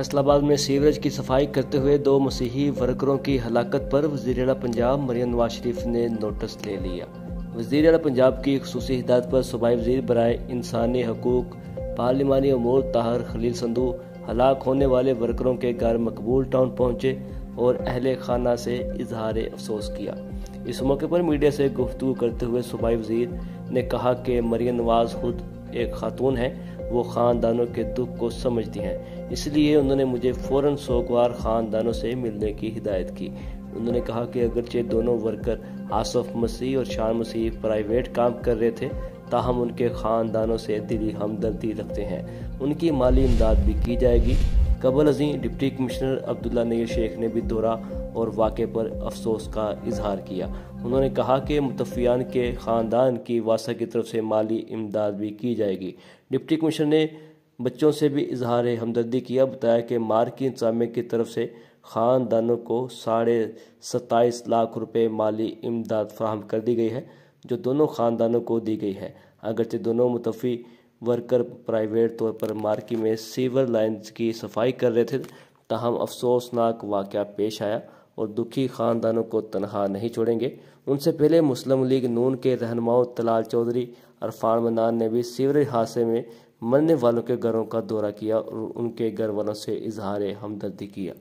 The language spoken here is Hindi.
फैसलाबाद में सीवरेज की सफाई करते हुए 2 मसीही वर्करों की हलाकत पर वज़ीर-ए-आला पंजाब मरियम नवाज शरीफ ने नोटिस ले लिया। वज़ीर-ए-आला पंजाब की खुसूसी हिदायत पर सूबाई वज़ीर बराए इंसानी हकूक पार्लिमानी अमूर ताहिर खलील संधू हलाक होने वाले वर्करों के घर मकबूल टाउन पहुंचे और अहले खाना से इजहार अफसोस किया। इस मौके पर मीडिया से गुफ्तगू करते हुए सूबाई वज़ीर ने कहा कि मरियम नवाज खुद एक खातून है, वो ख़ानदानों के दुख को समझती हैं, इसलिए उन्होंने मुझे फ़ौरन सोगवार ख़ानदानों से मिलने की हिदायत की। उन्होंने कहा कि अगरचे दोनों वर्कर आसफ मसीह और शान मसीह प्राइवेट काम कर रहे थे, ताहम उनके ख़ानदानों से दिली हमदर्दी रखते हैं। उनकी माली इमदाद भी की जाएगी। कबल अज़ीं डिप्टी कमिश्नर अब्दुल्ला नईर शेख ने भी दौरा और वाक़े पर अफसोस का इजहार किया। उन्होंने कहा कि मुतफ़ियान के ख़ानदान की वासा की तरफ से माली इमदाद भी की जाएगी। डिप्टी कमिश्नर ने बच्चों से भी इजहार हमदर्दी किया। बताया कि मार्की इंतज़ामिया की तरफ से ख़ानदानों को 27.5 लाख रुपये माली इमदाद फराहम कर दी गई है, जो दोनों ख़ानदानों को दी गई है। अगरचे दोनों मुतफ़ी वर्कर प्राइवेट तौर पर मार्की में सीवर लाइन्स की सफाई कर रहे थे, ताहम अफसोसनाक वाक़या पेश आया और दुखी ख़ानदानों को तनहा नहीं छोड़ेंगे। उनसे पहले मुस्लिम लीग नून के रहनुमाओं तलाल चौधरी, अरफान मन्नान ने भी सीवरेज हादसे में मरने वालों के घरों का दौरा किया और उनके घर वालों से इजहार हमदर्दी किया।